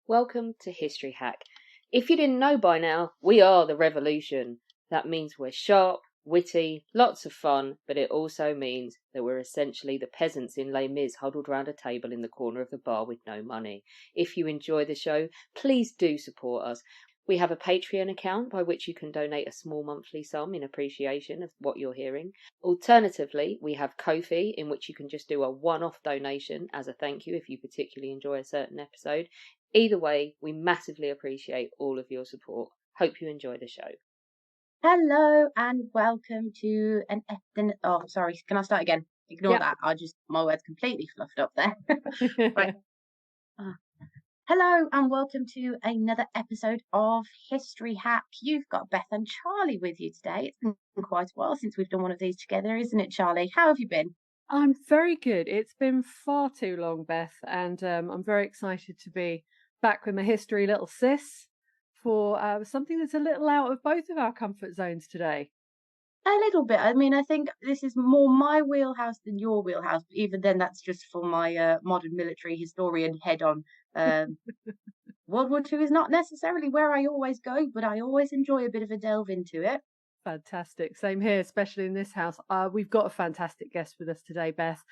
Welcome to History Hack. If you didn't know by now, we are the revolution. That means we're sharp, witty, lots of fun, but it also means that we're essentially the peasants in Les Mis huddled round a table in the corner of the bar with no money. If you enjoy the show, please do support us. We have a Patreon account by which you can donate a small monthly sum in appreciation of what you're hearing. Alternatively, we have Ko-fi, in which you can just do a one-off donation as a thank you if you particularly enjoy a certain episode. Either way, we massively appreciate all of your support. Hope you enjoy the show. Hello and welcome to oh, sorry, can I start again? Ignore that. My words completely fluffed up there. Right. Hello and welcome to another episode of History Hack. You've got Beth and Charlie with you today. It's been quite a while since we've done one of these together, isn't it, Charlie? How have you been? I'm very good. It's been far too long, Beth, and I'm very excited to be back with my history little sis for something that's a little out of both of our comfort zones today. A little bit. I mean, I think this is more my wheelhouse than your wheelhouse. But even then, that's just for my modern military historian head on. World War II is not necessarily where I always go, but I always enjoy a bit of a delve into it. Fantastic. Same here, especially in this house. We've got a fantastic guest with us today, Beth.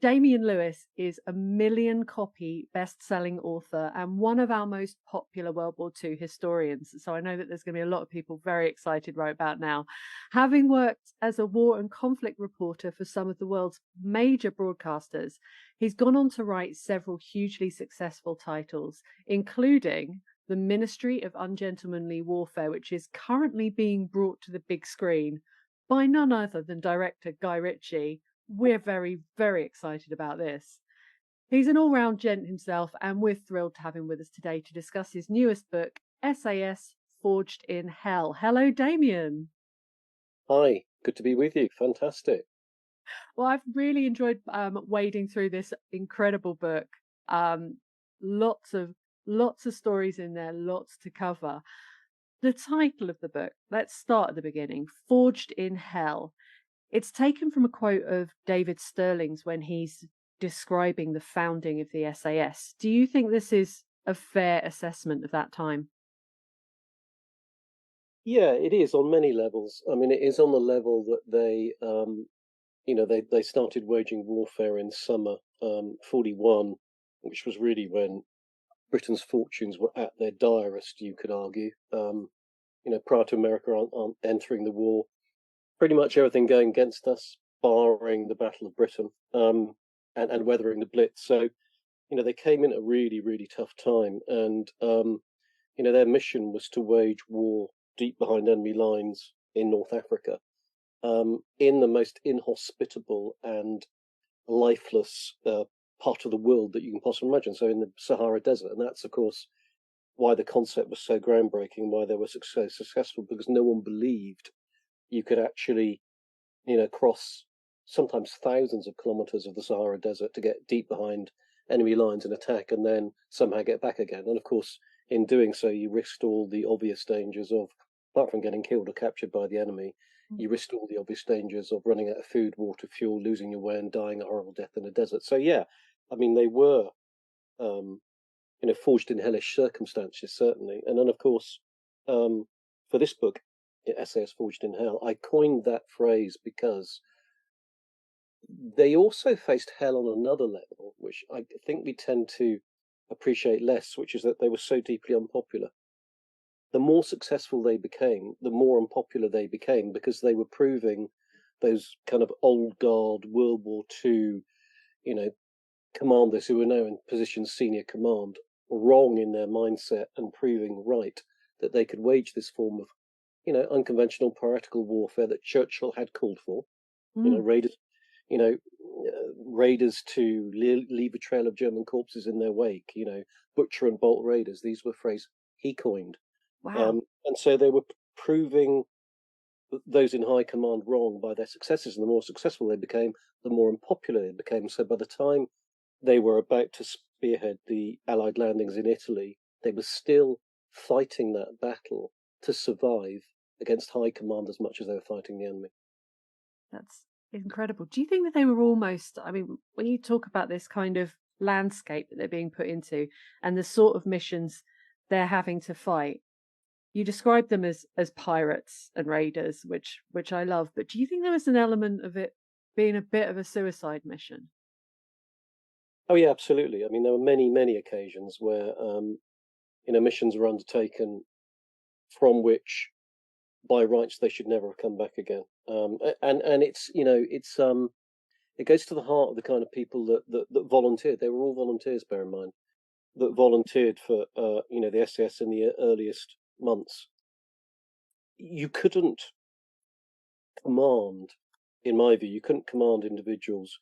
Damien Lewis is a million-copy best-selling author and one of our most popular World War II historians. So I know that there's going to be a lot of people very excited right about now. Having worked as a war and conflict reporter for some of the world's major broadcasters, he's gone on to write several hugely successful titles, including The Ministry of Ungentlemanly Warfare, which is currently being brought to the big screen by none other than director Guy Ritchie. We're very, very excited about this. He's an all-round gent himself, and we're thrilled to have him with us today to discuss his newest book, SAS Forged in Hell. Hello, Damien. Hi, good to be with you. Fantastic. Well, I've really enjoyed wading through this incredible book. Lots of stories in there, lots to cover. The title of the book, let's start at the beginning, Forged in Hell. It's taken from a quote of David Stirling's when he's describing the founding of the SAS. Do you think this is a fair assessment of that time? Yeah, it is on many levels. I mean, it is on the level that they started waging warfare in summer 41, which was really when Britain's fortunes were at their direst, you could argue. Prior to America entering the war, pretty much everything going against us, barring the Battle of Britain, and weathering the Blitz. So, they came in at a really, really tough time, and their mission was to wage war deep behind enemy lines in North Africa, in the most inhospitable and lifeless part of the world that you can possibly imagine. So in the Sahara Desert, and that's of course why the concept was so groundbreaking, why they were so successful, because no one believed you could actually, cross sometimes thousands of kilometers of the Sahara Desert to get deep behind enemy lines and attack, and then somehow get back again. And of course, in doing so, you risked all the obvious dangers of, apart from getting killed or captured by the enemy, you risked all the obvious dangers of running out of food, water, fuel, losing your way, and dying a horrible death in the desert. So yeah, I mean, they were, forged in hellish circumstances, certainly. And then, of course, for this book, SAS Forged in Hell, I coined that phrase because they also faced hell on another level, which I think we tend to appreciate less, which is that they were so deeply unpopular. The more successful they became, the more unpopular they became, because they were proving those kind of old guard World War II, commanders who were now in positions senior command wrong in their mindset, and proving right that they could wage this form of, unconventional piratical warfare that Churchill had called for. Raiders, raiders to leave a trail of German corpses in their wake. Butcher and bolt raiders. These were phrases he coined. Wow. And so they were proving those in high command wrong by their successes, and the more successful they became, the more unpopular they became. So by the time they were about to spearhead the Allied landings in Italy, they were still fighting that battle to survive against high command as much as they were fighting the enemy. That's incredible. Do you think that they were almost, I mean, when you talk about this kind of landscape that they're being put into and the sort of missions they're having to fight. You described them as pirates and raiders, which I love. But do you think there was an element of it being a bit of a suicide mission? Oh yeah, absolutely. I mean, there were many occasions where missions were undertaken from which, by rights, they should never have come back again. And it's it goes to the heart of the kind of people that volunteered. They were all volunteers, bear in mind, that volunteered for the SAS in the earliest months. You couldn't command, in my view, individuals,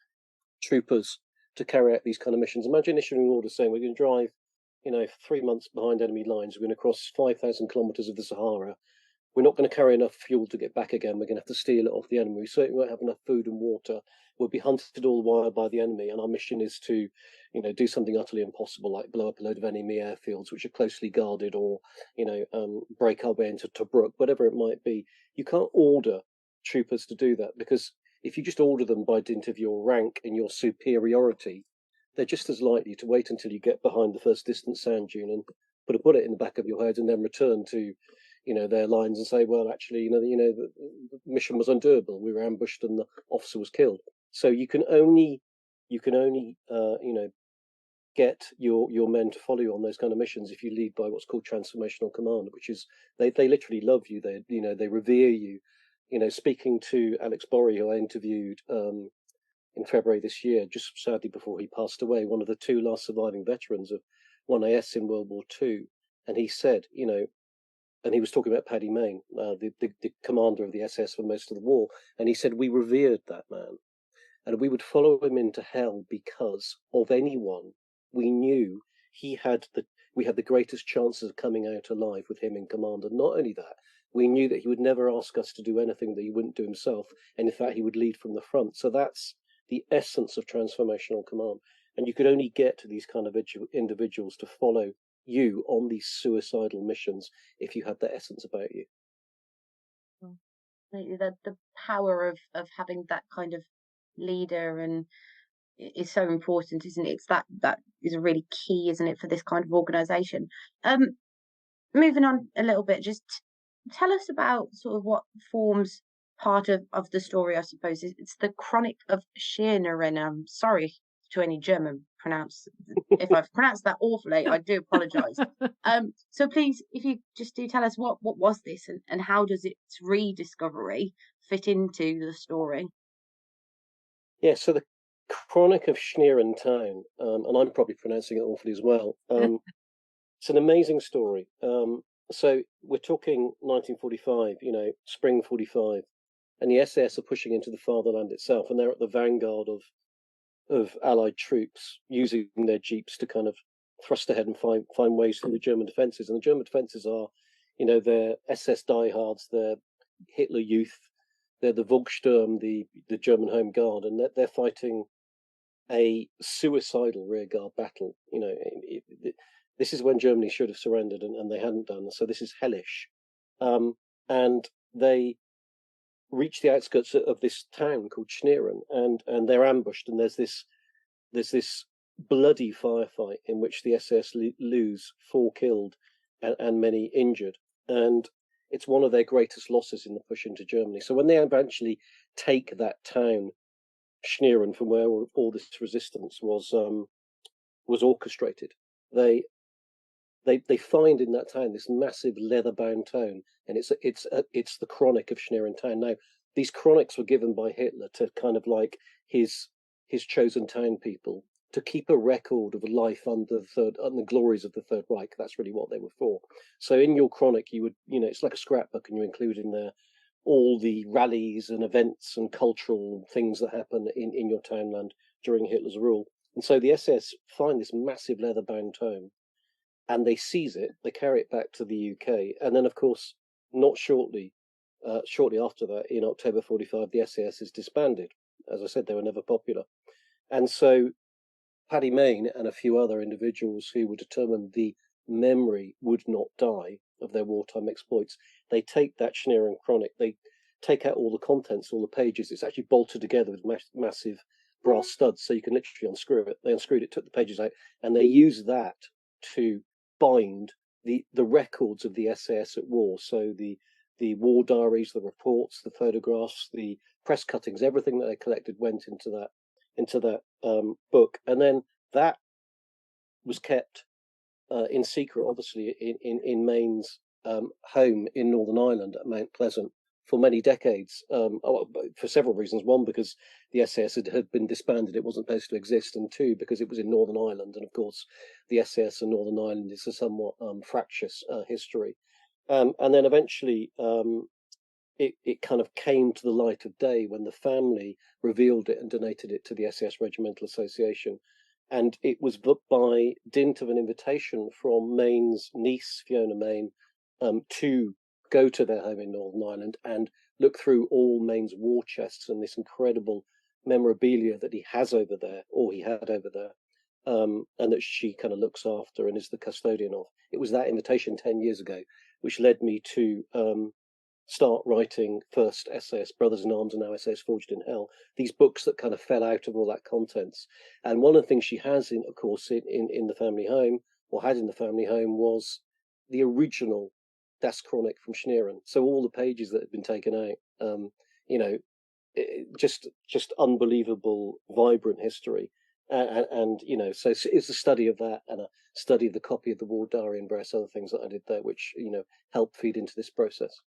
troopers, to carry out these kind of missions. Imagine issuing orders saying we're going to drive, 3 months behind enemy lines. We're going to cross 5,000 kilometers of the Sahara. We're not going to carry enough fuel to get back again. We're going to have to steal it off the enemy. We certainly won't have enough food and water. We'll be hunted all the while by the enemy. And our mission is to, do something utterly impossible, like blow up a load of enemy airfields, which are closely guarded, or, break our way into Tobruk, whatever it might be. You can't order troopers to do that, because if you just order them by dint of your rank and your superiority, they're just as likely to wait until you get behind the first distant sand dune and put a bullet in the back of your head and then return to their lines and say, well, actually, the mission was undoable. We were ambushed and the officer was killed. So you can only get your men to follow you on those kind of missions if you lead by what's called transformational command, which is they literally love you. They revere you. Speaking to Alex Borry, who I interviewed in February this year, just sadly before he passed away, one of the two last surviving veterans of WWII in World War II, and he said, and he was talking about Paddy Mayne, the commander of the SS for most of the war, and he said we revered that man, and we would follow him into hell because of anyone we knew we had the greatest chances of coming out alive with him in command. And not only that, we knew that he would never ask us to do anything that he wouldn't do himself, and in fact he would lead from the front. So that's the essence of transformational command, and you could only get to these kind of individuals to follow you on these suicidal missions if you had that essence about you. The power of having that kind of leader and is so important, isn't it? It's that is a really key, isn't it, for this kind of organisation. Moving on a little bit, just tell us about sort of what forms part of the story, I suppose. It's the Chronic of Schirner, and I'm sorry to any German if I've pronounced that awfully, I do apologise. So please, if you just do tell us what was this, and how does its rediscovery fit into the story? Yeah, so the Chronic of Schirner Town, and I'm probably pronouncing it awfully as well. It's an amazing story. So we're talking 1945, spring 45, and the SS are pushing into the fatherland itself, and they're at the vanguard of Allied troops using their jeeps to kind of thrust ahead and find ways through the German defences. And the German defences are, they're SS diehards, they're Hitler Youth, they're the Volkssturm, the German Home Guard, and they're fighting a suicidal rearguard battle. This is when Germany should have surrendered, and they hadn't done. So this is hellish. And they reach the outskirts of this town called Schnieren, and they're ambushed. And there's this bloody firefight in which the SS lose 4 killed and many injured. And it's one of their greatest losses in the push into Germany. So when they eventually take that town, Schnieren, from where all this resistance was orchestrated, they find in that town this massive leather-bound town, and it's the Chronic of Schnieren Town. Now, these chronics were given by Hitler to kind of like his chosen town people to keep a record of life under the glories of the Third Reich. That's really what they were for. So in your chronic, you would, it's like a scrapbook, and you include in there all the rallies and events and cultural things that happen in your townland during Hitler's rule. And so the SS find this massive leather-bound town, and they seize it. They carry it back to the UK, and then, of course, not shortly after that, in October 45, the SAS is disbanded. As I said, they were never popular, and so Paddy Mayne and a few other individuals who were determined the memory would not die of their wartime exploits, they take that Schnieren Chronic, they take out all the contents, all the pages. It's actually bolted together with massive brass studs, so you can literally unscrew it. They unscrewed it, took the pages out, and they used that to bind the records of the SAS at war. So the war diaries, the reports, the photographs, the press cuttings, everything that they collected went into that book, and then that was kept in secret, obviously, in Mayne's home in Northern Ireland at Mount Pleasant for many decades, for several reasons. One, because the SAS had been disbanded, it wasn't supposed to exist, and two, because it was in Northern Ireland, and of course the SAS and Northern Ireland is a somewhat fractious history. And then eventually it kind of came to the light of day when the family revealed it and donated it to the SAS Regimental Association. And it was by dint of an invitation from Mayne's niece, Fiona Mayne, to go to their home in Northern Ireland and look through all Mayne's war chests and this incredible memorabilia that he has over there, or he had over there, and that she kind of looks after and is the custodian of. It was that invitation 10 years ago which led me to start writing first SAS Brothers in Arms and now SAS Forged in Hell, these books that kind of fell out of all that contents. And one of the things she has, of course, in the family home, or had in the family home, was the original Das Chronic from Schneeren. So all the pages that had been taken out, just unbelievable, vibrant history. And so it's a study of that and a study of the copy of the war diary and various other things that I did there, which helped feed into this process.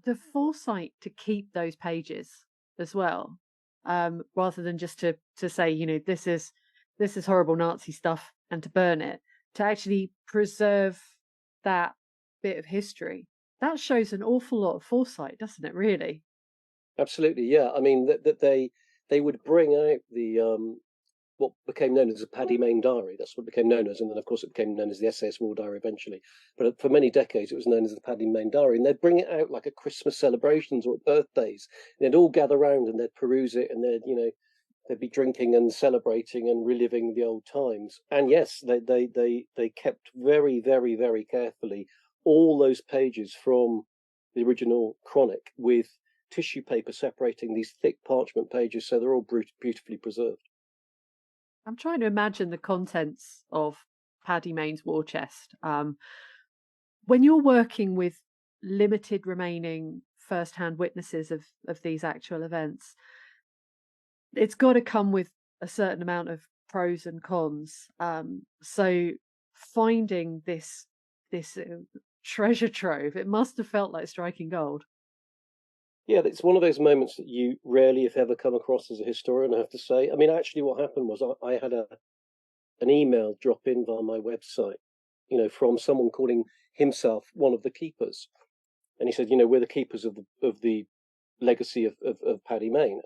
The foresight to keep those pages as well, rather than just to say, this is horrible Nazi stuff, and to burn it, to actually preserve that bit of history, that shows an awful lot of foresight, doesn't it? Really. Absolutely, yeah. I mean that they would bring out the what became known as the Paddy Mayne diary. That's what became known as, and then of course it became known as the SAS War Diary eventually. But for many decades it was known as the Paddy Mayne diary, and they'd bring it out like at Christmas celebrations or at birthdays. And they'd all gather round and they'd peruse it, and they'd be drinking and celebrating and reliving the old times. And yes, they kept very, very, very carefully all those pages from the original chronic with tissue paper separating these thick parchment pages, so they're all beautifully preserved. I'm trying to imagine the contents of Paddy Mayne's war chest. When you're working with limited remaining first-hand witnesses of these actual events, it's got to come with a certain amount of pros and cons. So finding this treasure trove, it must have felt like striking gold. Yeah, it's one of those moments that you rarely, if ever, come across as a historian, I have to say. I mean, actually, what happened was I had an email drop in via my website, from someone calling himself one of the keepers. And he said, we're the keepers of the legacy of Paddy Mayne.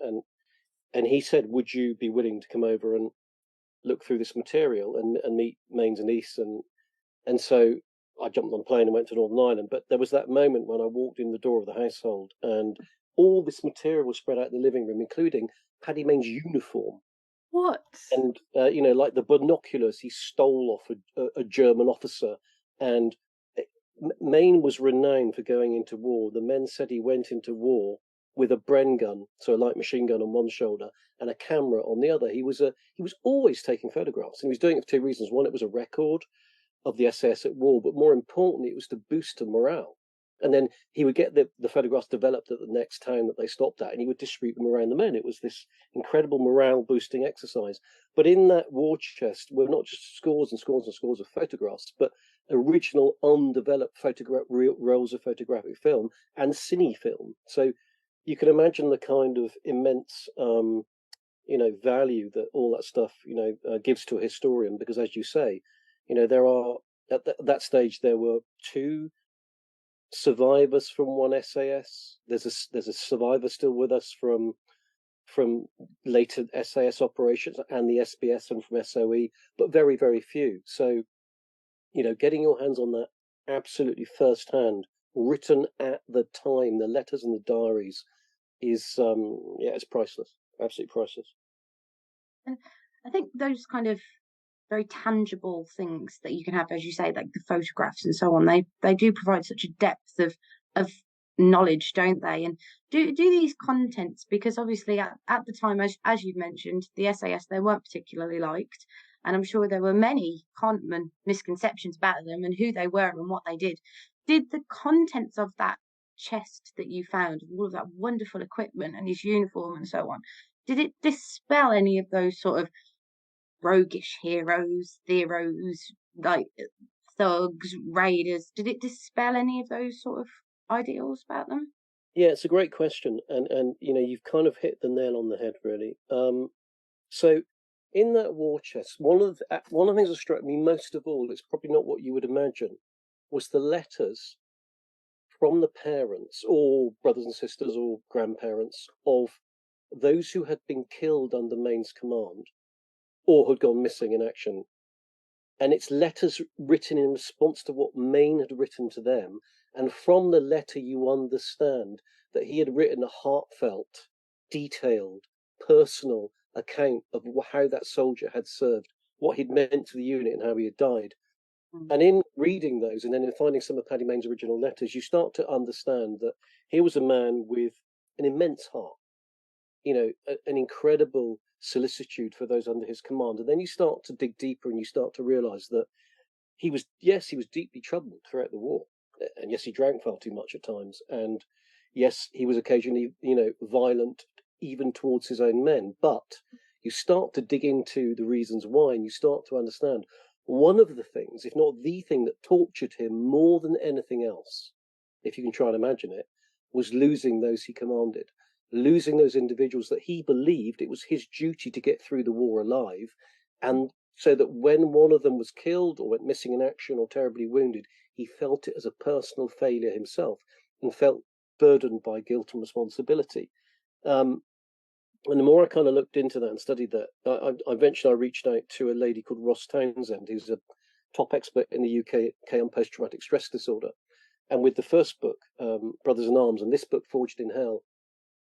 And he said, would you be willing to come over and look through this material and meet Mayne's niece? And so I jumped on a plane and went to Northern Ireland. But there was that moment when I walked in the door of the household and all this material was spread out in the living room, including Paddy Mayne's uniform. What? And, like the binoculars he stole off a German officer. And Mayne was renowned for going into war. The men said he went into war with a Bren gun, so a light machine gun on one shoulder, and a camera on the other. He was always taking photographs, and he was doing it for two reasons. One, it was a record of the SAS at war, but more importantly, it was to boost the morale. And then he would get the photographs developed at the next town that they stopped at, and he would distribute them around the men. It was this incredible morale boosting exercise. But in that war chest were not just scores and scores and scores of photographs, but original undeveloped rolls of photographic film and cine film. So you can imagine the kind of immense value that all that stuff gives to a historian, because as you say, there are at that stage there were two survivors from one SAS. There's a survivor still with us from later SAS operations and the SBS and from SOE, but very, very few. So, getting your hands on that absolutely firsthand, written at the time, the letters and the diaries is it's priceless, absolutely priceless. And I think those kind of very tangible things that you can have, as you say, like the photographs and so on, they do provide such a depth of knowledge, don't they? And do these contents, because obviously at the time, as you've mentioned, the SAS, they weren't particularly liked, and I'm sure there were many common misconceptions about them and who they were and what they did. Did the contents of that chest that you found, all of that wonderful equipment and his uniform and so on, did it dispel any of those sort of roguish heroes, theros, like thugs, raiders? Did it dispel any of those sort of ideals about them? Yeah, it's a great question, and you've kind of hit the nail on the head, really. So in that war chest, one of the things that struck me most of all, it's probably not what you would imagine, was the letters from the parents or brothers and sisters or grandparents of those who had been killed under Mayne's command or had gone missing in action. And it's letters written in response to what Mayne had written to them. And from the letter, you understand that he had written a heartfelt, detailed, personal account of how that soldier had served, what he'd meant to the unit, and how he had died. And in reading those, and then in finding some of Paddy Mayne's original letters, you start to understand that he was a man with an immense heart, an incredible solicitude for those under his command. And then you start to dig deeper and you start to realize that he was deeply troubled throughout the war. And yes, he drank far too much at times. And yes, he was occasionally, violent even towards his own men. But you start to dig into the reasons why, and you start to understand one of the things, if not the thing that tortured him more than anything else, if you can try and imagine it, was losing those he commanded, losing those individuals that he believed it was his duty to get through the war alive. And so that when one of them was killed or went missing in action or terribly wounded, he felt it as a personal failure himself and felt burdened by guilt and responsibility. And the more I kind of looked into that and studied that, I eventually reached out to a lady called Ross Townsend, who's a top expert in the UK on post-traumatic stress disorder. And with the first book, Brothers in Arms, and this book, Forged in Hell,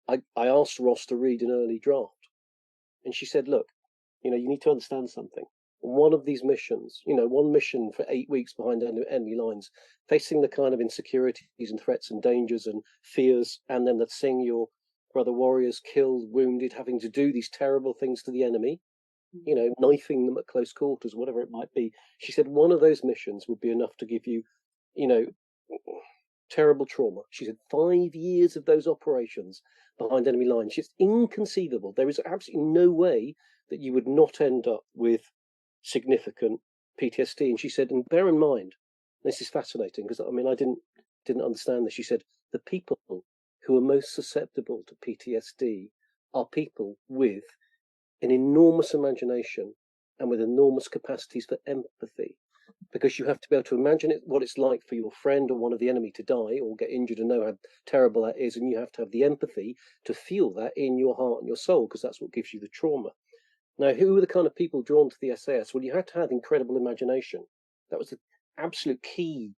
I asked Ross to read an early draft. And she said, look, you need to understand something. One of these missions, one mission for 8 weeks behind enemy lines, facing the kind of insecurities and threats and dangers and fears, and then seeing your brother warriors killed, wounded, having to do these terrible things to the enemy, knifing them at close quarters, whatever it might be. She said one of those missions would be enough to give you, terrible trauma. She said 5 years of those operations behind enemy lines. It's inconceivable. There is absolutely no way that you would not end up with significant PTSD. And she said, and bear in mind, this is fascinating because I didn't understand this. She said the people who are most susceptible to PTSD are people with an enormous imagination and with enormous capacities for empathy, because you have to be able to imagine what it's like for your friend or one of the enemy to die or get injured and know how terrible that is, and you have to have the empathy to feel that in your heart and your soul, because that's what gives you the trauma. Now, who were the kind of people drawn to the SAS? Well, you had to have incredible imagination. That was the absolute key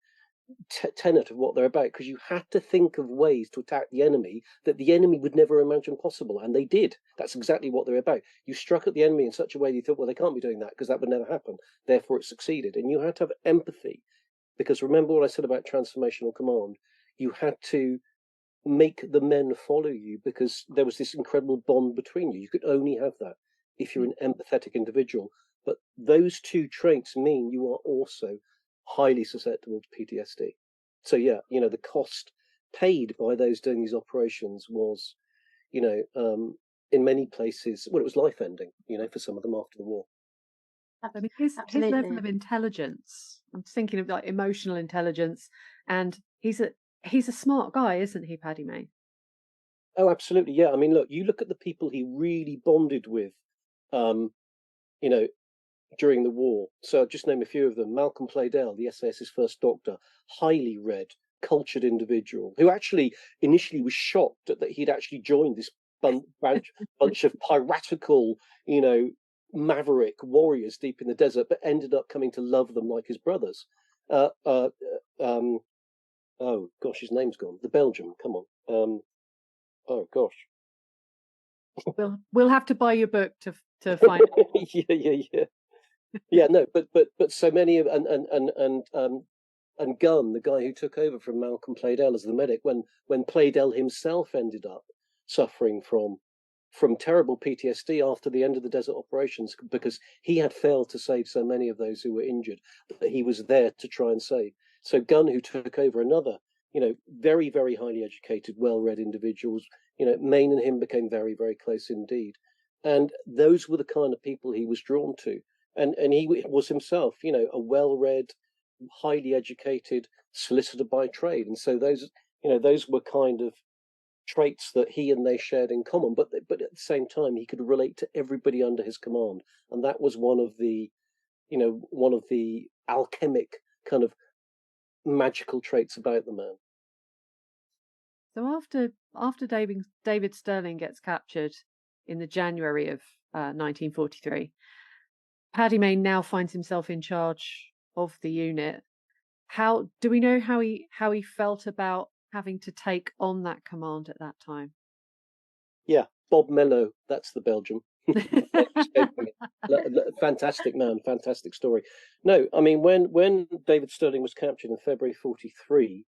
tenet of what they're about, because you had to think of ways to attack the enemy that the enemy would never imagine possible, and they did. That's exactly what they're about. You struck at the enemy in such a way that you thought, well, they can't be doing that because that would never happen, therefore it succeeded. And you had to have empathy, because remember what I said about transformational command. You had to make the men follow you because there was this incredible bond between you. You could only have that if you're an empathetic individual. But those two traits mean you are also highly susceptible to PTSD. So yeah, the cost paid by those doing these operations was, in many places, well, it was life ending, for some of them after the war. I mean, his level of intelligence, I'm thinking of like emotional intelligence, and he's a smart guy, isn't he, Paddy Mayne? Oh, absolutely. Yeah. I mean, look, you look at the people he really bonded with, during the war. So I'll just name a few of them. Malcolm Playdell, the SAS's first doctor, highly read, cultured individual, who actually initially was shocked that he'd actually joined this bunch of piratical, maverick warriors deep in the desert, but ended up coming to love them like his brothers. Oh gosh, his name's gone. The Belgian, come on. Oh gosh. We'll have to buy your book to find yeah. Yeah, no, but so many of and And Gunn, the guy who took over from Malcolm Plaidell as the medic, when Plaidell himself ended up suffering from terrible PTSD after the end of the desert operations, because he had failed to save so many of those who were injured that he was there to try and save. So Gunn, who took over, another, very, very highly educated, well-read individuals, Mayne and him became very, very close indeed. And those were the kind of people he was drawn to. And he was himself, a well-read, highly educated solicitor by trade. And so those were kind of traits that he and they shared in common, but at the same time he could relate to everybody under his command, and that was one of the alchemic kind of magical traits about the man. So after David Stirling gets captured in the January of 1943, Paddy Mayne now finds himself in charge of the unit. How do we know how he felt about having to take on that command at that time? Yeah, Bob Mello, that's the Belgium. Fantastic man, fantastic story. No, I mean when David Stirling was captured in February 43,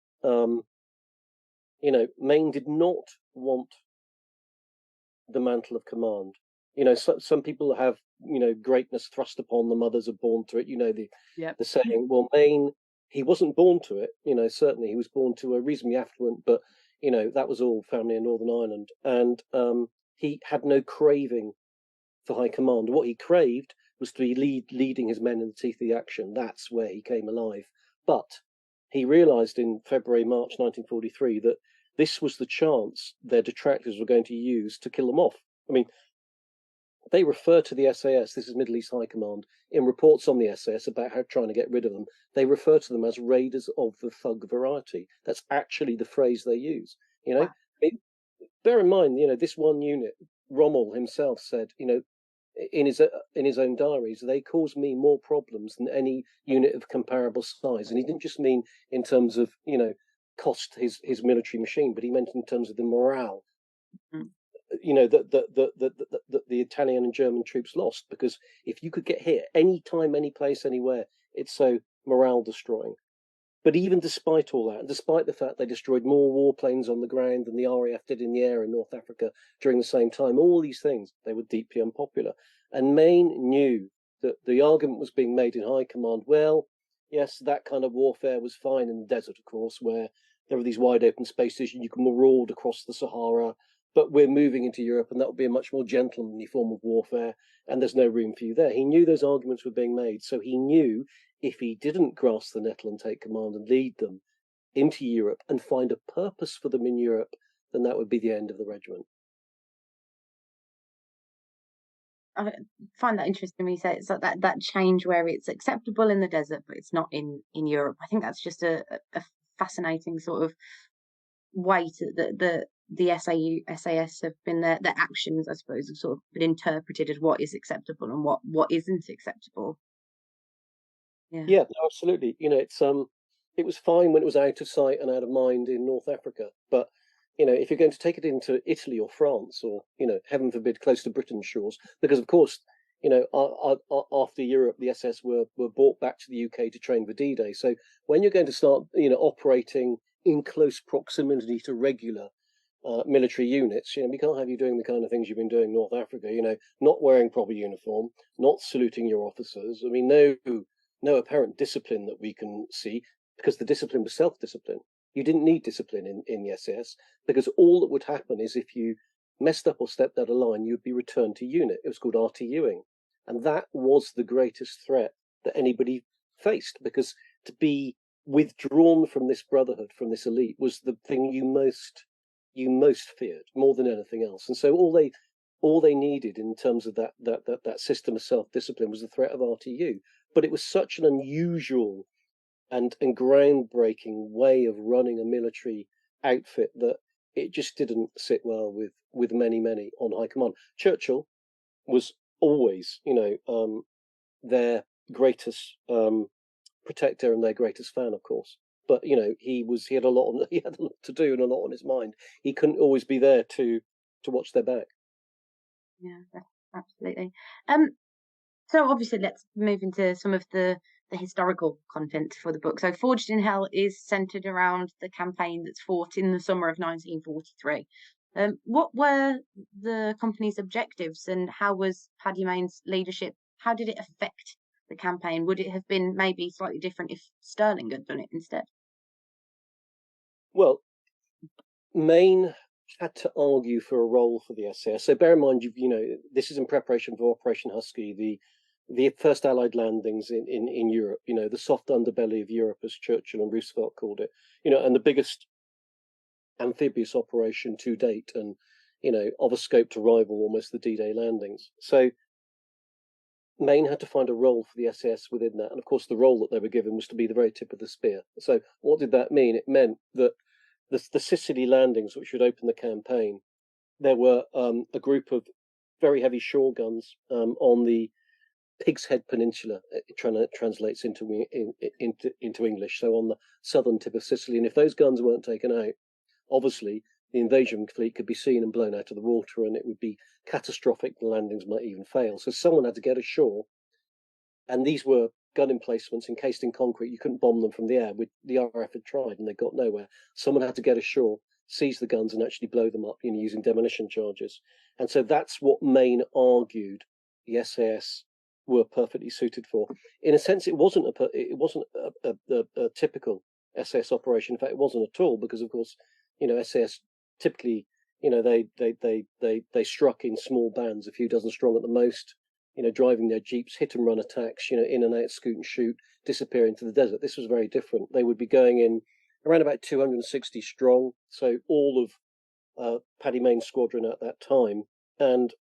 Mayne did not want the mantle of command. Some people have greatness thrust upon them, others are born to it. The saying. Well, Mayne, he wasn't born to it. Certainly he was born to a reasonably affluent, but that was all family in Northern Ireland, and he had no craving for high command. What he craved was to be leading his men in the teeth of the action. That's where he came alive. But he realised in March 1943 that this was the chance their detractors were going to use to kill them off. I mean, they refer to the SAS, this is Middle East High Command, in reports on the SAS about how trying to get rid of them. They refer to them as raiders of the thug variety. That's actually the phrase they use. Wow. Bear in mind, this one unit, Rommel himself said, in his own diaries, they caused me more problems than any unit of comparable size. And he didn't just mean in terms of, cost his military machine, but he meant in terms of the morale. Mm-hmm. That the Italian and German troops lost, because if you could get hit any time, any place, anywhere, it's so morale destroying. But even despite all that, and despite the fact they destroyed more warplanes on the ground than the RAF did in the air in North Africa during the same time, all these things, they were deeply unpopular. And Mayne knew that the argument was being made in high command, well, yes, that kind of warfare was fine in the desert, of course, where there are these wide open spaces and you can maraud across the Sahara, but we're moving into Europe and that will be a much more gentlemanly form of warfare, and there's no room for you there. He knew those arguments were being made, so he knew if he didn't grasp the nettle and take command and lead them into Europe and find a purpose for them in Europe, then that would be the end of the regiment. I find that interesting when you say it's like that change where it's acceptable in the desert, but it's not in Europe. I think that's just a fascinating sort of way to the SAS have been their actions, I suppose, have sort of been interpreted as what is acceptable and what isn't acceptable. Yeah, absolutely. It was fine when it was out of sight and out of mind in North Africa, but if you're going to take it into Italy or France or heaven forbid close to Britain's shores, because of course after Europe the SS were brought back to the UK to train for D-Day. So when you're going to start operating in close proximity to regular military units, we can't have you doing the kind of things you've been doing in North Africa. Not wearing proper uniform, not saluting your officers. I mean, no apparent discipline that we can see, because the discipline was self-discipline. You didn't need discipline in the SAS, because all that would happen is if you messed up or stepped out of line, you'd be returned to unit. It was called RTUing. And that was the greatest threat that anybody faced, because to be withdrawn from this brotherhood, from this elite, was the thing you most feared, more than anything else. And so all they needed in terms of that system of self-discipline was the threat of RTU. But it was such an unusual and groundbreaking way of running a military outfit that it just didn't sit well with many on high command. Churchill was always, their greatest protector and their greatest fan, of course. But he had a lot to do and a lot on his mind. He couldn't always be there to watch their back. Yeah, absolutely. So obviously, let's move into some of the the historical content for the book. So Forged in Hell is centered around the campaign that's fought in the summer of 1943. What were the company's objectives, and how was Paddy Mayne's leadership? How did it affect the campaign? Would it have been maybe slightly different if Sterling had done it instead? Well, Mayne had to argue for a role for the SAS. So bear in mind, this is in preparation for Operation Husky, the first Allied landings in Europe. The soft underbelly of Europe, as Churchill and Roosevelt called it. And the biggest amphibious operation to date, and of a scope to rival almost the D-Day landings. So Mayne had to find a role for the SAS within that, and of course the role that they were given was to be the very tip of the spear. So what did that mean? It meant that the Sicily landings, which would open the campaign, there were a group of very heavy shore guns on the Pig's Head Peninsula. It translates into English. So on the southern tip of Sicily, and if those guns weren't taken out, obviously the invasion fleet could be seen and blown out of the water, and it would be catastrophic. The landings might even fail. So someone had to get ashore, and these were gun emplacements encased in concrete. You couldn't bomb them from the air. The RAF had tried, and they got nowhere. Someone had to get ashore, seize the guns, and actually blow them up, using demolition charges. And so that's what Mayne argued the SAS were perfectly suited for. In a sense, it wasn't a typical SAS operation. In fact, it wasn't at all, because of course, SAS typically, they struck in small bands, a few dozen strong at the most. Driving their jeeps, hit and run attacks, in and out, scoot and shoot, disappear into the desert. This was very different. They would be going in around about 260 strong, so all of Paddy Mayne's squadron at that time, and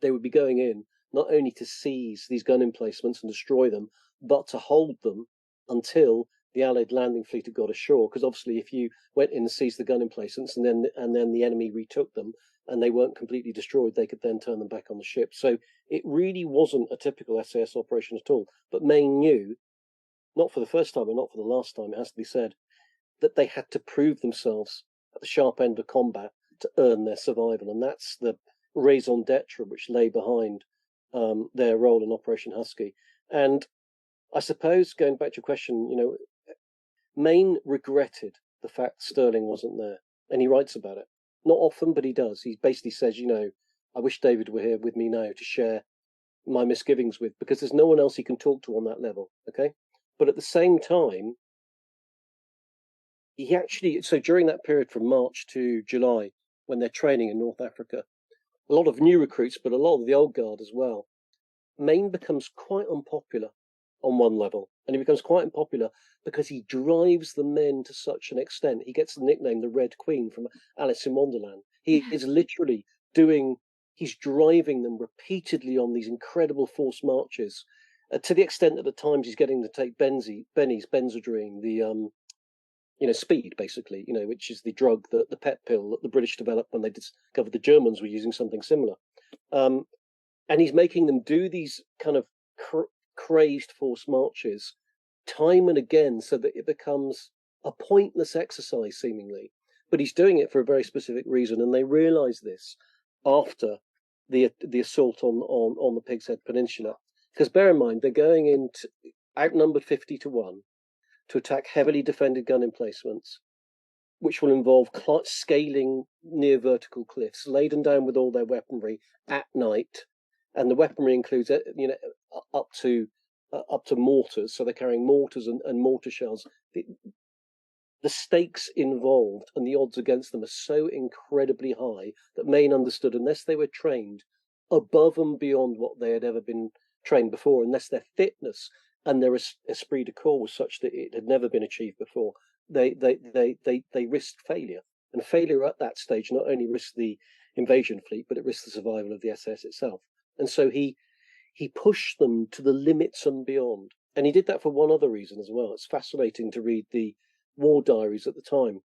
they would be going in not only to seize these gun emplacements and destroy them, but to hold them until the Allied landing fleet had got ashore. Because obviously, if you went in and seized the gun emplacements and then the enemy retook them and they weren't completely destroyed, they could then turn them back on the ship. So it really wasn't a typical SAS operation at all. But Mayne knew, not for the first time and not for the last time, it has to be said, that they had to prove themselves at the sharp end of combat to earn their survival. And that's the raison d'etre which lay behind their role in Operation Husky. And I suppose, going back to your question, Mayne regretted the fact Sterling wasn't there, and he writes about it. Not often, but he does. He basically says, I wish David were here with me now to share my misgivings with, because there's no one else he can talk to on that level, okay? But at the same time, so during that period from March to July, when they're training in North Africa, a lot of new recruits, but a lot of the old guard as well, Mayne becomes quite unpopular on one level, and he becomes quite unpopular because he drives the men to such an extent. He gets the nickname the Red Queen from Alice in Wonderland. He is literally he's driving them repeatedly on these incredible forced marches, to the extent that at times he's getting to take Benny's Benzodrine, the speed, basically, which is the drug, the pet pill that the British developed when they discovered the Germans were using something similar. And he's making them do these kind of crazed forced marches time and again, so that it becomes a pointless exercise seemingly. But he's doing it for a very specific reason, and they realise this after the assault on the Pig's Head Peninsula. Because bear in mind, they're going in outnumbered 50-1 to attack heavily defended gun emplacements, which will involve scaling near vertical cliffs, laden down with all their weaponry at night. And the weaponry includes, up to mortars. So they're carrying mortars and mortar shells. The stakes involved and the odds against them are so incredibly high that Mayne understood, unless they were trained above and beyond what they had ever been trained before, unless their fitness and their esprit de corps was such that it had never been achieved before, they risked failure. And failure at that stage not only risked the invasion fleet, but it risked the survival of the SS itself. And so he pushed them to the limits and beyond. And he did that for one other reason as well. It's fascinating to read the war diaries at the time.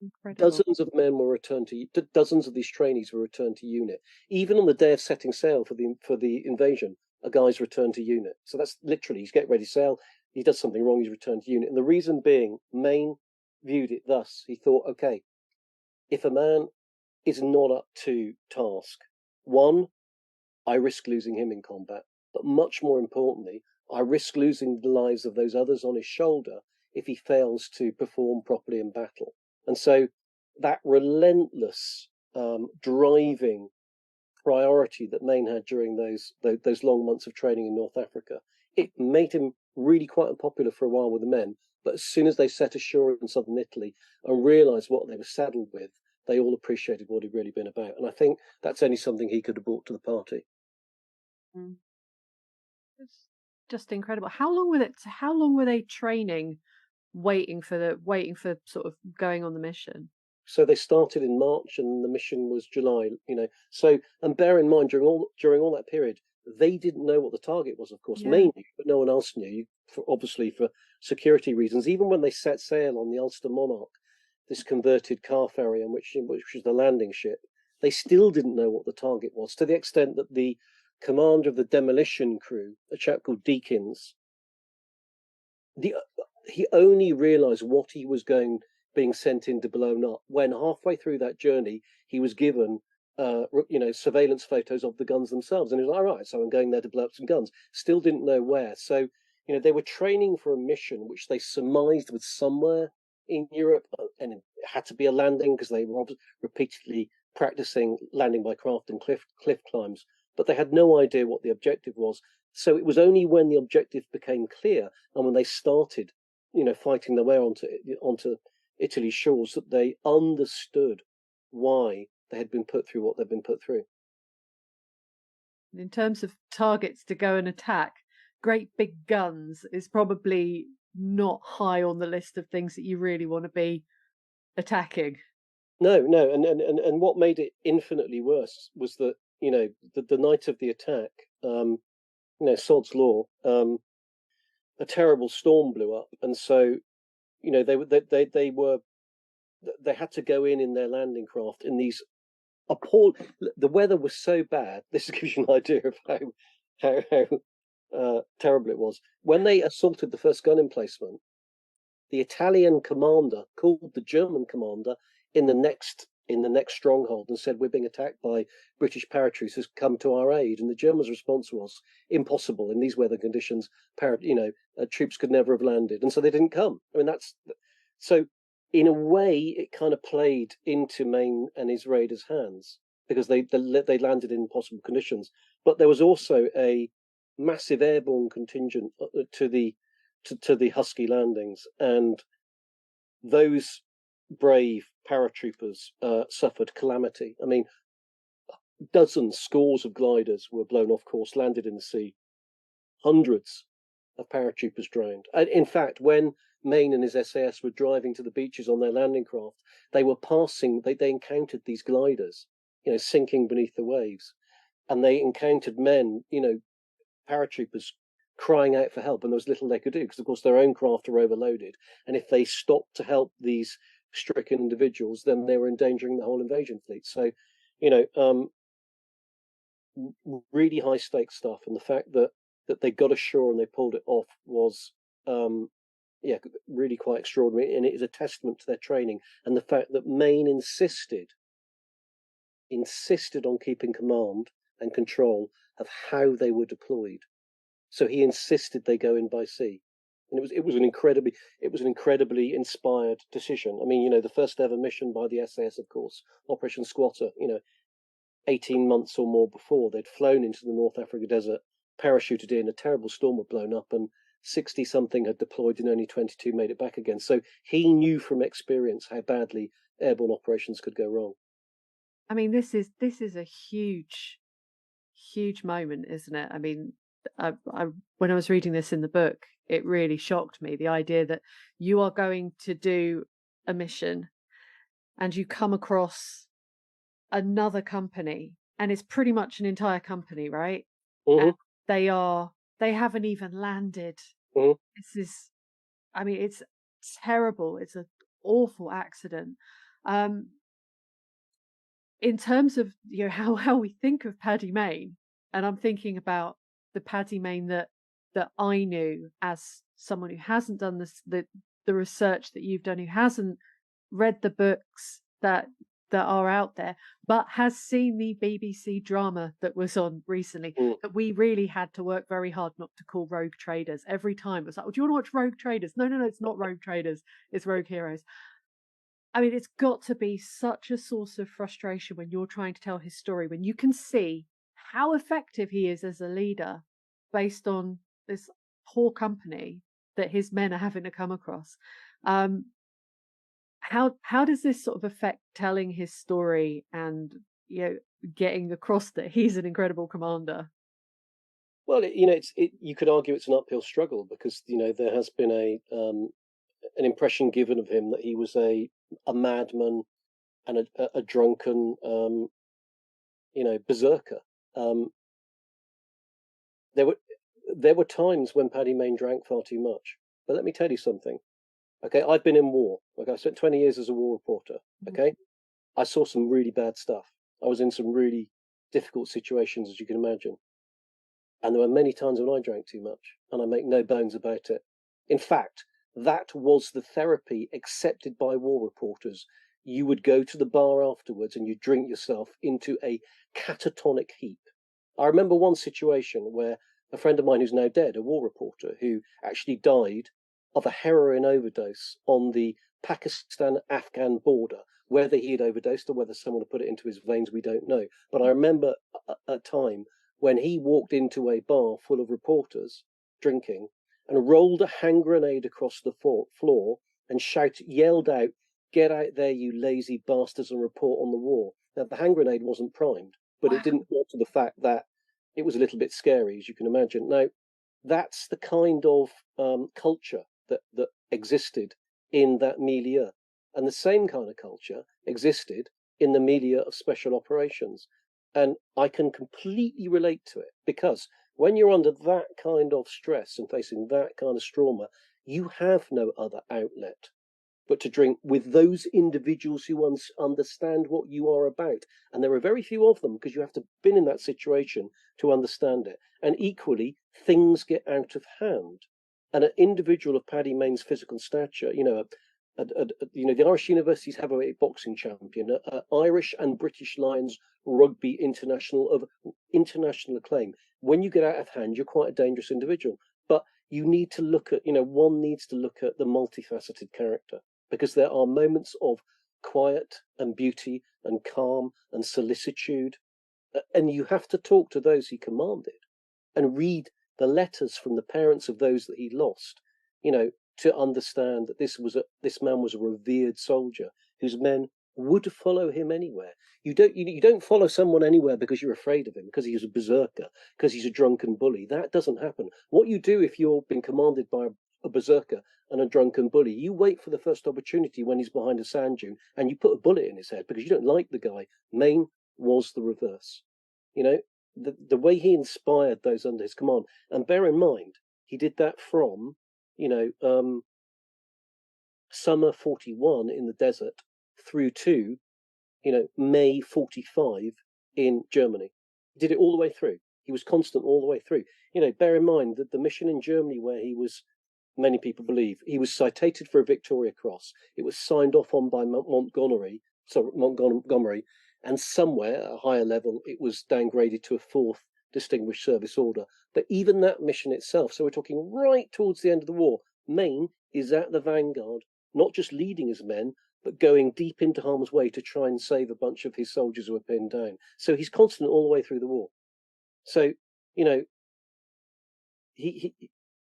Incredible. Dozens of men were returned dozens of these trainees were returned to unit. Even on the day of setting sail for the invasion, a guy's returned to unit. So that's literally, he's getting ready to sail, he does something wrong, he's returned to unit. And the reason being, Mayne viewed it thus. He thought, okay, if a man is not up to task, one, I risk losing him in combat. But much more importantly, I risk losing the lives of those others on his shoulder if he fails to perform properly in battle. And so that relentless driving priority that Mayne had during those long months of training in North Africa, it made him really quite unpopular for a while with the men. But as soon as they set ashore in southern Italy and realised what they were saddled with, they all appreciated what he'd really been about. And I think that's only something he could have brought to the party. Mm. It's just incredible. How long were they training, waiting for sort of going on the mission? So they started in March, and the mission was July. So, and bear in mind, during all that period, they didn't know what the target was. Of course, Yeah. Mayne knew, but no one else knew. Obviously, for security reasons. Even when they set sail on the Ulster Monarch, this converted car ferry, which was the landing ship, they still didn't know what the target was. To the extent that the commander of the demolition crew, a chap called Deakins, he only realised what he was being sent in to blow up when halfway through that journey he was given surveillance photos of the guns themselves, and he was like, all right, so I'm going there to blow up some guns. Still didn't know where. So they were training for a mission which they surmised was somewhere in Europe, and it had to be a landing because they were repeatedly practicing landing by craft and cliff climbs, but they had no idea what the objective was. So it was only when the objective became clear and when they started fighting their way onto Italy's shores that they understood why they had been put through what they'd been put through. In terms of targets to go and attack, great big guns is probably not high on the list of things that you really want to be attacking. No, and what made it infinitely worse was that the night of the attack, sod's law, a terrible storm blew up, and so they had to go in their landing craft in these the weather was so bad. This gives you an idea of how terrible it was. When they assaulted the first gun emplacement, the Italian commander called the German commander in the next stronghold and said, we're being attacked by British paratroopers, come to our aid. And the Germans' response was, impossible in these weather conditions. Troops could never have landed, and so they didn't come. I mean, that's so. In a way, it kind of played into Mayne and his raiders' hands because they landed in impossible conditions. But there was also a massive airborne contingent to the Husky landings, and those brave paratroopers suffered calamity. I mean, scores of gliders were blown off course, landed in the sea. Hundreds of paratroopers drowned. And in fact, when Mayne and his SAS were driving to the beaches on their landing craft, they were passing, they encountered these gliders, sinking beneath the waves. And they encountered men, paratroopers crying out for help, and there was little they could do because, of course, their own craft are overloaded. And if they stopped to help these stricken individuals, then they were endangering the whole invasion fleet. So, really high stakes stuff. And the fact that they got ashore and they pulled it off was, really quite extraordinary. And it is a testament to their training and the fact that Mayne insisted on keeping command and control of how they were deployed. So he insisted they go in by sea, and it was an incredibly inspired decision. I mean, the first ever mission by the SAS, of course, Operation Squatter. 18 months or more before, they'd flown into the North Africa desert, parachuted in, a terrible storm had blown up, and 60-something had deployed, and only 22 made it back again. So he knew from experience how badly airborne operations could go wrong. I mean, this is a huge moment, isn't it? I mean, when I was reading this in the book, it really shocked me, the idea that you are going to do a mission and you come across another company, and it's pretty much an entire company, right? Mm-hmm. And they haven't even landed. Mm-hmm. It's terrible. It's an awful accident. In terms of how we think of Paddy Mayne, and I'm thinking about the Paddy Mayne that I knew as someone who hasn't done the research that you've done, who hasn't read the books that that are out there, but has seen the BBC drama that was on recently that we really had to work very hard not to call Rogue Traders. Every time it was like, oh, do you want to watch Rogue Traders? No, it's not Rogue Traders, it's Rogue Heroes. I mean, it's got to be such a source of frustration when you're trying to tell his story, when you can see how effective he is as a leader based on this poor company that his men are having to come across. How does this sort of affect telling his story and, you know, getting across that he's an incredible commander? Well, you could argue it's an uphill struggle because there has been an impression given of him that he was a madman and a drunken berserker. There were times when Paddy Mayne drank far too much. But let me tell you something. Okay, I've been in war. Okay, I spent 20 years as a war reporter. Okay, I saw some really bad stuff. I was in some really difficult situations, as you can imagine. And there were many times when I drank too much, and I make no bones about it. In fact, that was the therapy accepted by war reporters. You would go to the bar afterwards and you drink yourself into a catatonic heap. I remember one situation where a friend of mine who's now dead, a war reporter, who actually died of a heroin overdose on the Pakistan-Afghan border. Whether he had overdosed or whether someone had put it into his veins, we don't know. But I remember a time when he walked into a bar full of reporters drinking and rolled a hand grenade across the floor and yelled out, "Get out there, you lazy bastards, and report on the war." Now, the hand grenade wasn't primed, but it didn't alter the fact that it was a little bit scary, as you can imagine. Now, that's the kind of culture that existed in that milieu. And the same kind of culture existed in the milieu of special operations. And I can completely relate to it because when you're under that kind of stress and facing that kind of trauma, you have no other outlet but to drink with those individuals who understand what you are about. And there are very few of them because you have to have been in that situation to understand it. And equally, things get out of hand. And an individual of Paddy Mayne's physical stature, the Irish universities have a boxing champion, Irish and British Lions rugby international of international acclaim. When you get out of hand, you're quite a dangerous individual. But you need to look at, one needs to look at the multifaceted character because there are moments of quiet and beauty and calm and solicitude. And you have to talk to those he commanded and read the letters from the parents of those that he lost, to understand that this man was a revered soldier whose men would follow him anywhere. You don't follow someone anywhere because you're afraid of him, because he's a berserker, because he's a drunken bully. That doesn't happen. What you do if you're being commanded by a berserker and a drunken bully, you wait for the first opportunity when he's behind a sand dune and you put a bullet in his head because you don't like the guy. Mayne was the reverse. The way he inspired those under his command, and bear in mind, he did that from, summer 41 in the desert through to, May 45 in Germany. He did it all the way through. He was constant all the way through. Bear in mind that the mission in Germany where he was, many people believe, he was cited for a Victoria Cross. It was signed off on by Montgomery, and somewhere at a higher level, it was downgraded to a 4th Distinguished Service Order. But even that mission itself, so we're talking right towards the end of the war, Mayne is at the vanguard, not just leading his men, but going deep into harm's way to try and save a bunch of his soldiers who were pinned down. So he's constant all the way through the war. So,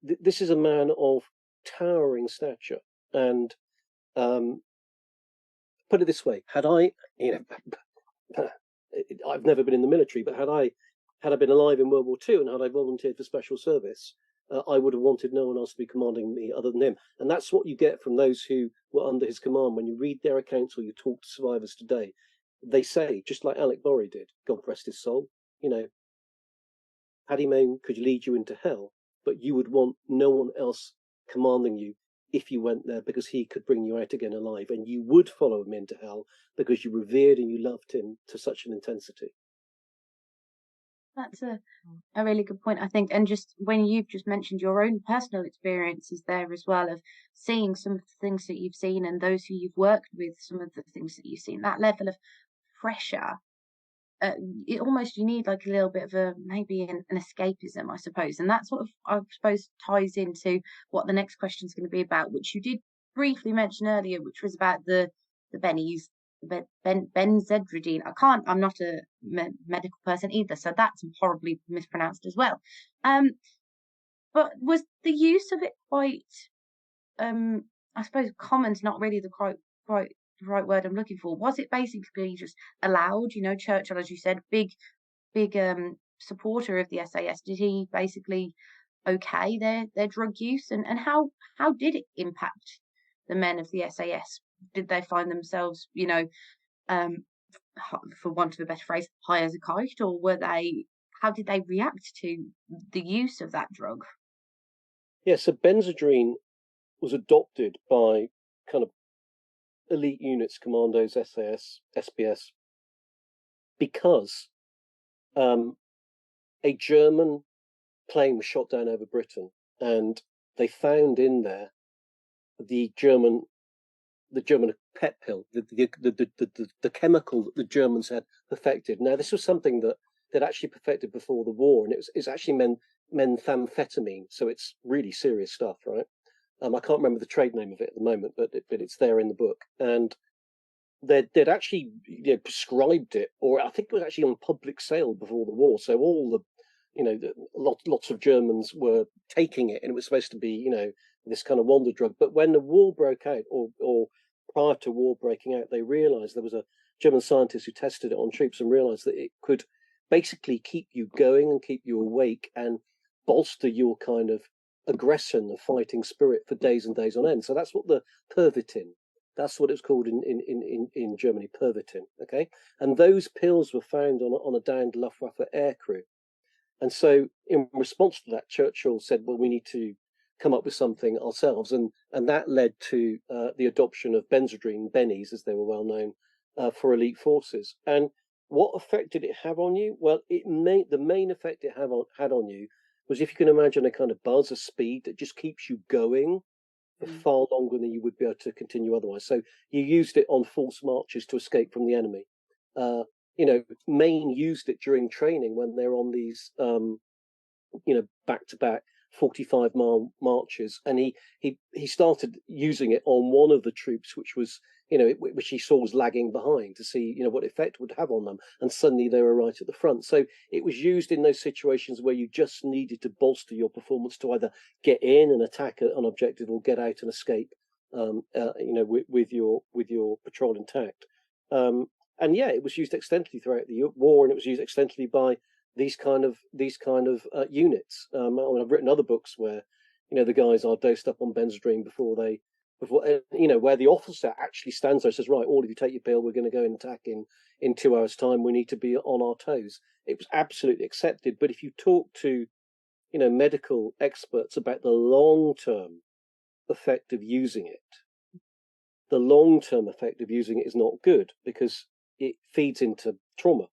this is a man of towering stature. And put it this way, had I, I've never been in the military, but had I been alive in World War II and had I volunteered for special service, I would have wanted no one else to be commanding me other than him. And that's what you get from those who were under his command. When you read their accounts or you talk to survivors today, they say, just like Alec Borry did, God rest his soul, Paddy Mayne could lead you into hell, but you would want no one else commanding you if you went there because he could bring you out again alive, and you would follow him into hell because you revered and you loved him to such an intensity. That's a really good point, I think. And just when you've just mentioned your own personal experiences there as well, of seeing some of the things that you've seen and those who you've worked with, some of the things that you've seen, that level of pressure, it almost, you need like a little bit of maybe an escapism, I suppose. And that sort of, I suppose, ties into what the next question is going to be about, which you did briefly mention earlier, which was about the bennies, benzedrine. I'm not a medical person either, so that's horribly mispronounced as well. But was the use of it quite, I suppose common's not really the right word I'm looking for. Was it basically just allowed? Churchill, as you said, big supporter of the SAS. Did he basically okay their drug use, and how did it impact the men of the SAS? Did they find themselves, for want of a better phrase, high as a kite, or how did they react to the use of that drug? Yeah, so benzedrine was adopted by kind of elite units, commandos, SAS, SBS, because a German plane was shot down over Britain, and they found in there the German pet pill, the chemical that the Germans had perfected. Now, this was something that they'd actually perfected before the war, and it's actually methamphetamine, so it's really serious stuff, right? I can't remember the trade name of it at the moment, but it's there in the book, and they'd actually prescribed it, or I think it was actually on public sale before the war. So all the lots of Germans were taking it, and it was supposed to be this kind of wonder drug. But when the war broke out, or prior to war breaking out, they realised there was a German scientist who tested it on troops and realised that it could basically keep you going and keep you awake and bolster your kind of aggression and fighting spirit for days and days on end. So that's what the Pervitin. That's what it's called in Germany, Pervitin. Okay, and those pills were found on a downed Luftwaffe aircrew. And so, in response to that, Churchill said, "Well, we need to come up with something ourselves," and that led to the adoption of benzedrine, bennies, as they were well known, for elite forces. And what effect did it have on you? Well, the main effect it had on you was, if you can imagine, a kind of buzz, a speed that just keeps you going for far longer than you would be able to continue otherwise. So you used it on false marches to escape from the enemy. Mayne used it during training when they're on these, back-to-back 45-mile marches, and he started using it on one of the troops, which was, which he saw was lagging behind, to see, what effect it would have on them, and suddenly they were right at the front. So it was used in those situations where you just needed to bolster your performance to either get in and attack an objective, or get out and escape, with your patrol intact. And yeah, it was used extensively throughout the war, and it was used extensively by these kind of units. I've written other books where the guys are dosed up on benzedrine before where the officer actually stands there and says, "Right, all of you take your pill. We're going to go and attack in 2 hours' time. We need to be on our toes." It was absolutely accepted. But if you talk to medical experts about the long-term effect of using it, the long-term effect of using it is not good, because it feeds into trauma.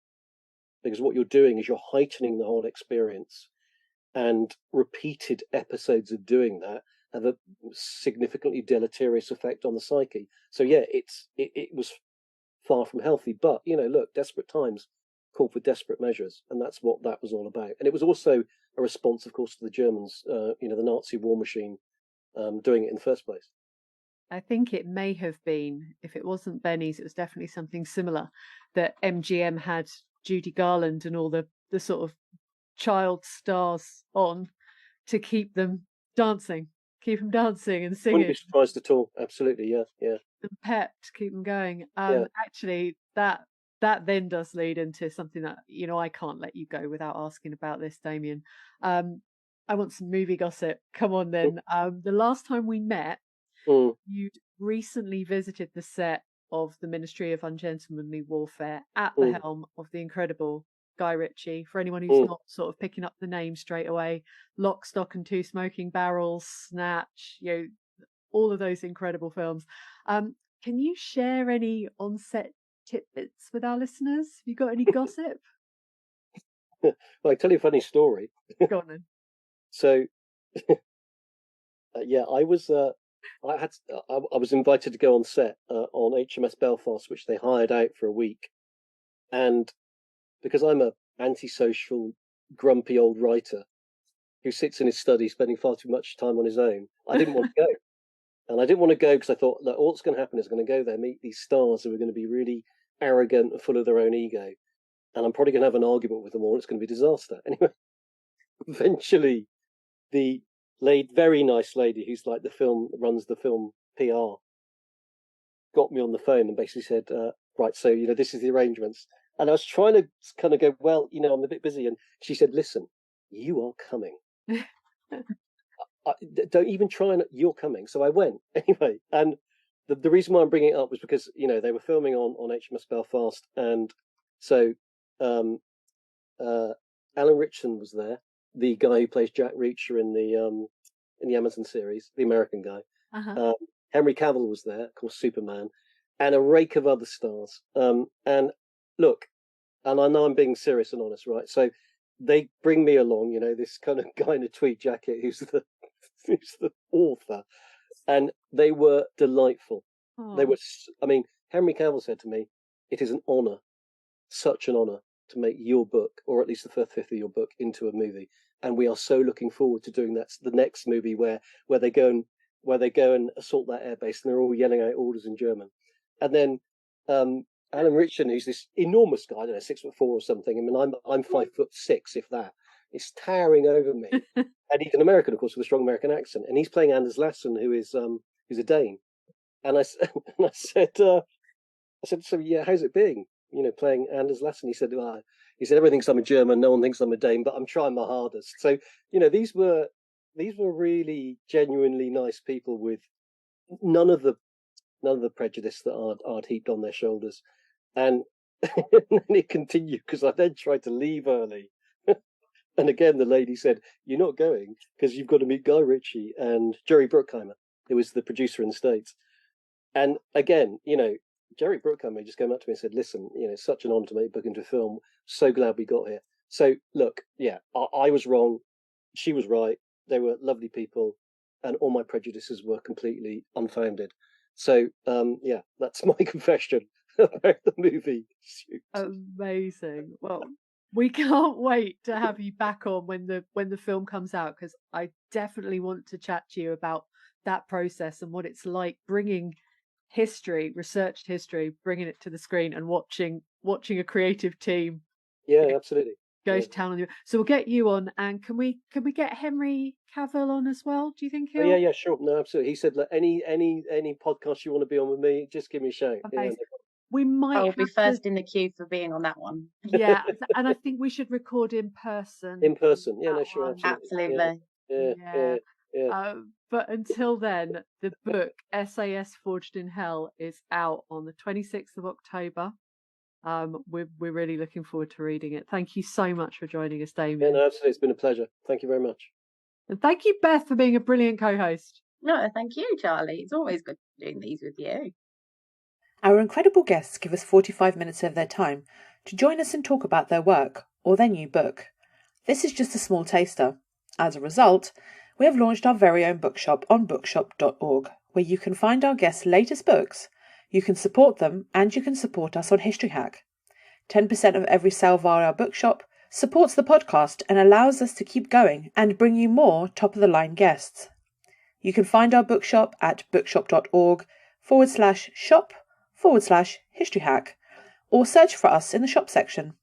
Because what you're doing is you're heightening the whole experience, and repeated episodes of doing that have a significantly deleterious effect on the psyche. So yeah, it was far from healthy. But look, desperate times call for desperate measures, and that's what that was all about. And it was also a response, of course, to the Germans, the Nazi war machine, doing it in the first place. I think it may have been, if it wasn't Benny's, it was definitely something similar, that MGM had Judy Garland and all the sort of child stars on to keep them dancing and singing. Wouldn't be surprised at all. Absolutely, yeah. And pep to keep them going. Yeah. Actually, that then does lead into something that, I can't let you go without asking about this, Damien. I want some movie gossip. Come on then. The last time we met, you'd recently visited the set of the Ministry of Ungentlemanly Warfare at the helm of the incredible Guy Ritchie. For anyone who's not sort of picking up the name straight away, Lock, Stock and Two Smoking Barrels, Snatch, all of those incredible films. Can you share any on-set tidbits with our listeners? Have you got any gossip? Well, I tell you a funny story. Go on then. So, yeah, I was I was invited to go on set on HMS Belfast, which they hired out for a week, and because I'm a antisocial, grumpy old writer who sits in his study spending far too much time on his own, I didn't want to go. And I didn't want to go because I thought that all that's going to happen is I'm going to go there, meet these stars who are going to be really arrogant and full of their own ego. And I'm probably going to have an argument with them all. It's going to be a disaster. Anyway, eventually, the very nice lady who's like runs the film PR, got me on the phone and basically said, right, so, this is the arrangements. And I was trying to kind of go, well, I'm a bit busy. And she said, listen, you are coming. Don't even try and you're coming. So I went anyway. And the reason why I'm bringing it up was because, they were filming on HMS Belfast. And so Alan Ritchson was there, the guy who plays Jack Reacher in the Amazon series, the American guy. Uh-huh. Henry Cavill was there, of course, Superman, and a rake of other stars. And look, and I know I'm being serious and honest, right? So they bring me along, this kind of guy in a tweed jacket who's the author, and they were delightful. Oh. They were, Henry Cavill said to me, "It is an honor, such an honor, to make your book, or at least the first fifth of your book, into a movie. And we are so looking forward to doing that. The next movie where they go and assault that airbase, and they're all yelling out orders in German." And then Alan Ritchson, who's this enormous guy, I don't know, 6'4" or something. I mean, I'm 5'6", if that. It's towering over me. And he's an American, of course, with a strong American accent. And he's playing Anders Lassen, who's a Dane. And I said, so yeah, how's it being? Playing Anders Lassen. He said, everyone thinks I'm a German, no one thinks I'm a Dane, but I'm trying my hardest. So, these were really genuinely nice people with none of the prejudice that I'd heaped on their shoulders. And then it continued because I then tried to leave early. And again, the lady said, "You're not going because you've got to meet Guy Ritchie and Jerry Bruckheimer, who was the producer in the States." And again, Jerry Bruckheimer just came up to me and said, "Listen, it's such an honor to make a book into a film. So glad we got here." So look, yeah, I was wrong. She was right. They were lovely people, and all my prejudices were completely unfounded. So, yeah, that's my confession about the movie Shoot. Amazing. Well, we can't wait to have you back on when the film comes out, because I definitely want to chat to you about that process and what it's like bringing researched history, bringing it to the screen and watching a creative team. Yeah, absolutely. Go to town on you. So we'll get you on, and can we get Henry Cavill on as well? Do you think he'll? Oh, yeah, sure. No, absolutely. He said, "Look, any podcast you want to be on with me, just give me a shout." Okay. We might. I'll be first in the queue for being on that one. Yeah, and I think we should record in person. In person, yeah, no, sure, absolutely. Yeah. But until then, the book SAS Forged in Hell is out on the 26th of October. We're really looking forward to reading it. Thank you so much for joining us, Damien. Yeah, no, absolutely. It's been a pleasure. Thank you very much. And thank you, Beth, for being a brilliant co-host. No, thank you, Charlie. It's always good doing these with you. Our incredible guests give us 45 minutes of their time to join us and talk about their work or their new book. This is just a small taster. As a result, we have launched our very own bookshop on bookshop.org, where you can find our guests' latest books, you can support them, and you can support us on History Hack. 10% of every sale via our bookshop supports the podcast and allows us to keep going and bring you more top-of-the-line guests. You can find our bookshop at bookshop.org/shop/historyhack, or search for us in the shop section.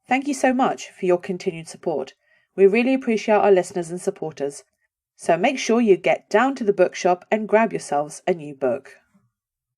Thank you so much for your continued support. We really appreciate our listeners and supporters. So make sure you get down to the bookshop and grab yourselves a new book.